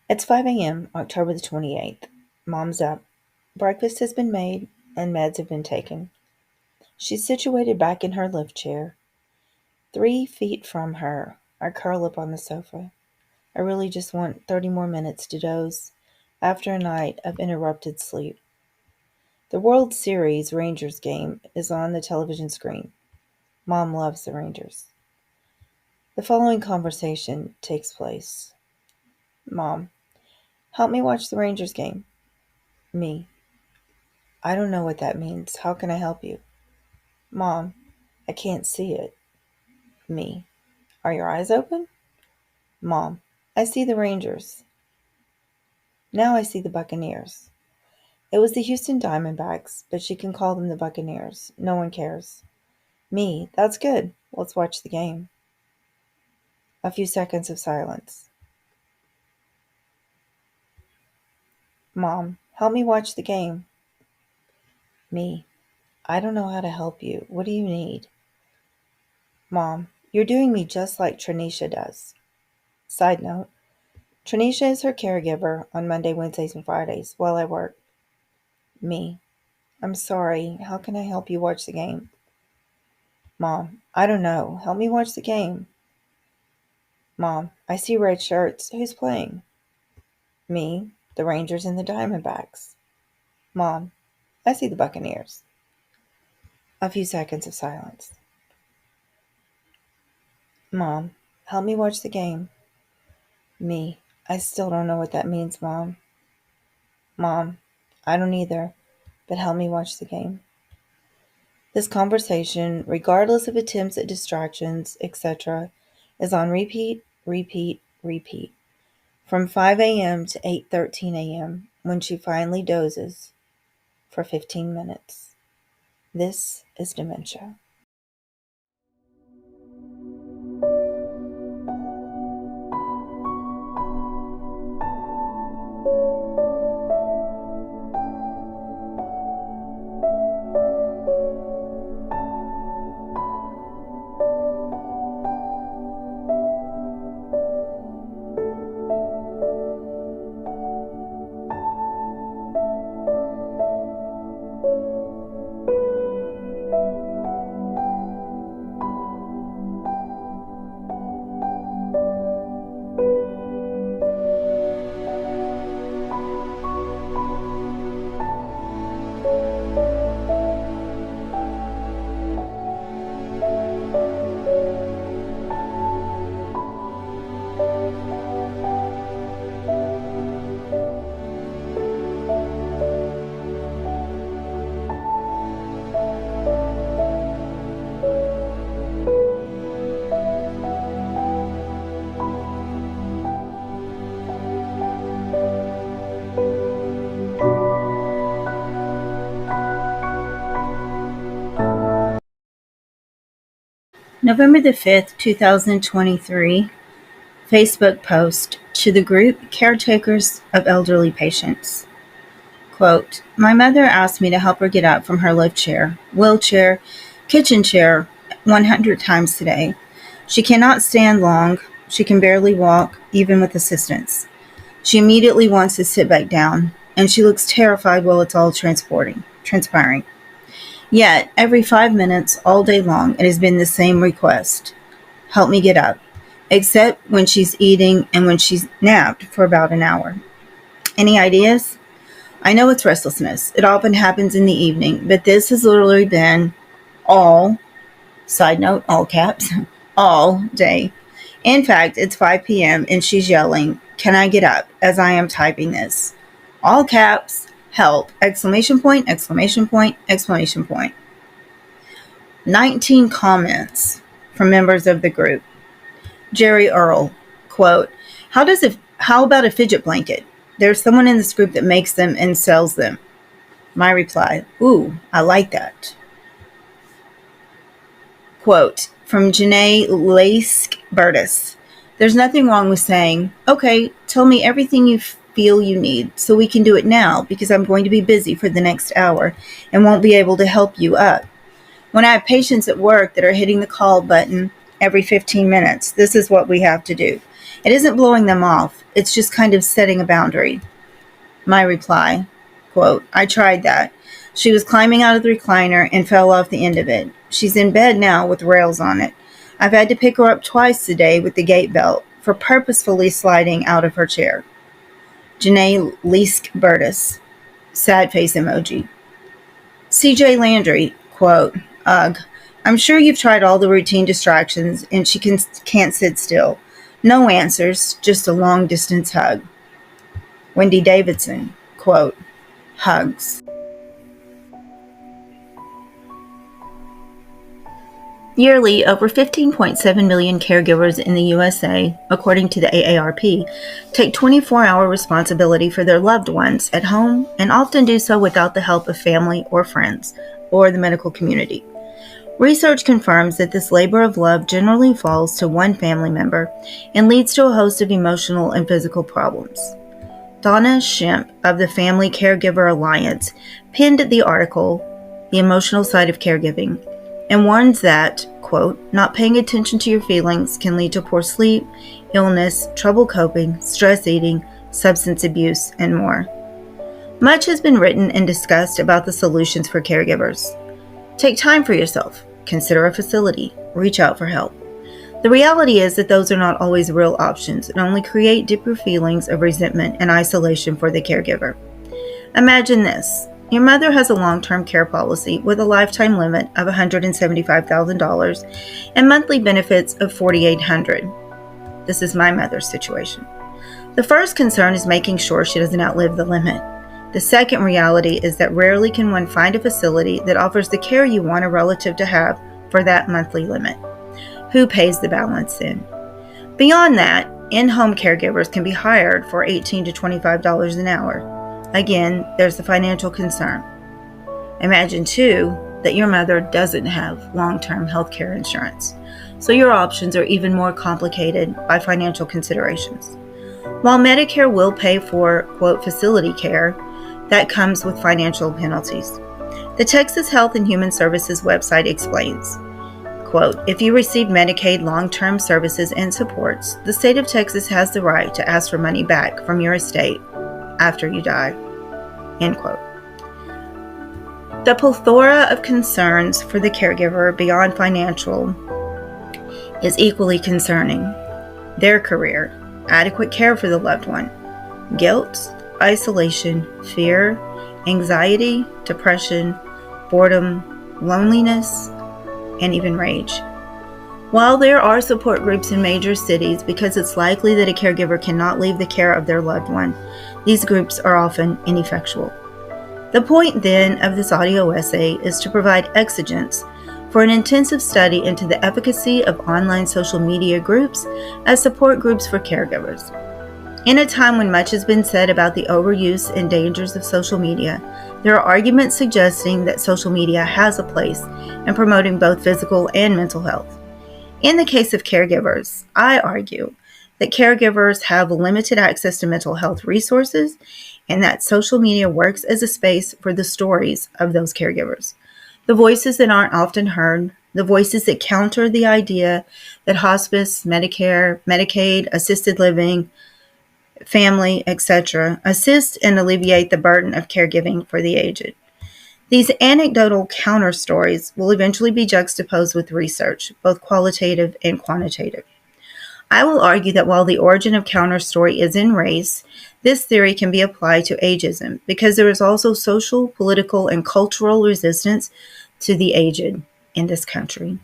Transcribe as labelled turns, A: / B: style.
A: It's 5 a.m., October the 28th. Mom's up. Breakfast has been made and meds have been taken. She's situated back in her lift chair. 3 feet from her, I curl up on the sofa. I really just want 30 more minutes to doze after a night of interrupted sleep. The World Series Rangers game is on the television screen. Mom loves the Rangers. The following conversation takes place. Mom, help me watch the Rangers game. Me, I don't know what that means. How can I help you? Mom, I can't see it. Me, are your eyes open? Mom, I see the Rangers. Now I see the Buccaneers. It was the Houston Diamondbacks, but she can call them the Buccaneers. No one cares. Me, that's good. Let's watch the game. A few seconds of silence. Mom, help me watch the game. Me, I don't know how to help you. What do you need? Mom, you're doing me just like Tranisha does. Side note, Tranisha is her caregiver on Monday, Wednesdays, and Fridays while I work. Me, I'm sorry. How can I help you watch the game? Mom, I don't know. Help me watch the game. Mom, I see red shirts. Who's playing? Me, the Rangers and the Diamondbacks. Mom, I see the Buccaneers. A few seconds of silence. Mom, help me watch the game. Me, I still don't know what that means, Mom. Mom, I don't either, but help me watch the game. This conversation, regardless of attempts at distractions, etc., is on repeat, repeat, repeat. From 5 a.m. to 8:13 a.m. when she finally dozes for 15 minutes. This is dementia. November the 5th, 2023, Facebook post to the group Caretakers of Elderly Patients. Quote, my mother asked me to help her get up from her lift chair, wheelchair, kitchen chair 100 times today. She cannot stand long. She can barely walk, even with assistance. She immediately wants to sit back down, and she looks terrified while it's all transpiring. Yet, every 5 minutes, all day long, it has been the same request. Help me get up. Except when she's eating and when she's napped for about an hour. Any ideas? I know it's restlessness. It often happens in the evening, but this has literally been all, side note, all caps, all day. In fact, it's 5 p.m. and she's yelling, can I get up, as I am typing this. All caps, help, exclamation point, exclamation point, exclamation point. 19 comments from members of the group. Jerry Earl, quote, how about a fidget blanket? There's someone in this group that makes them and sells them. My reply, ooh, I like that. Quote, from Janae Lask-Burtis, there's nothing wrong with saying, okay, tell me everything you feel you need so we can do it now because I'm going to be busy for the next hour and won't be able to help you up. When I have patients at work that are hitting the call button every 15 minutes, this is what we have to do. It isn't blowing them off, it's just kind of setting a boundary. My reply, quote, I tried that. She was climbing out of the recliner and fell off the end of it. She's in bed now with rails on it. I've had to pick her up twice today with the gait belt for purposefully sliding out of her chair. Janae Leask-Burtis, sad face emoji. CJ Landry, quote, ugh, I'm sure you've tried all the routine distractions and she can't sit still. No answers, just a long distance hug. Wendy Davidson, quote, hugs. Yearly, over 15.7 million caregivers in the USA, according to the AARP, take 24-hour responsibility for their loved ones at home and often do so without the help of family or friends or the medical community. Research confirms that this labor of love generally falls to one family member and leads to a host of emotional and physical problems. Donna Shemp of the Family Caregiver Alliance penned the article, The Emotional Side of Caregiving, and warns that, quote, not paying attention to your feelings can lead to poor sleep, illness, trouble coping, stress eating, substance abuse, and more. Much has been written and discussed about the solutions for caregivers. Take time for yourself, consider a facility, reach out for help. The reality is that those are not always real options and only create deeper feelings of resentment and isolation for the caregiver. Imagine this. Your mother has a long-term care policy with a lifetime limit of $175,000 and monthly benefits of $4,800. This is my mother's situation. The first concern is making sure she doesn't outlive the limit. The second reality is that rarely can one find a facility that offers the care you want a relative to have for that monthly limit. Who pays the balance then? Beyond that, in-home caregivers can be hired for $18 to $25 an hour. Again, there's the financial concern. Imagine, too, that your mother doesn't have long-term health care insurance, so your options are even more complicated by financial considerations. While Medicare will pay for, quote, facility care, that comes with financial penalties. The Texas Health and Human Services website explains, quote, if you receive Medicaid long-term services and supports, the state of Texas has the right to ask for money back from your estate after you die, end quote. The plethora of concerns for the caregiver beyond financial is equally concerning. Their career, adequate care for the loved one, guilt, isolation, fear, anxiety, depression, boredom, loneliness, and even rage. While there are support groups in major cities because it's likely that a caregiver cannot leave the care of their loved one, these groups are often ineffectual. The point then of this audio essay is to provide exigence for an intensive study into the efficacy of online social media groups as support groups for caregivers. In a time when much has been said about the overuse and dangers of social media, there are arguments suggesting that social media has a place in promoting both physical and mental health. In the case of caregivers, I argue that caregivers have limited access to mental health resources and that social media works as a space for the stories of those caregivers. The voices that aren't often heard, the voices that counter the idea that hospice, Medicare, Medicaid, assisted living, family, etc., assist and alleviate the burden of caregiving for the aged. These anecdotal counter stories will eventually be juxtaposed with research, both qualitative and quantitative. I will argue that while the origin of counter story is in race, this theory can be applied to ageism because there is also social, political, and cultural resistance to the aged in this country.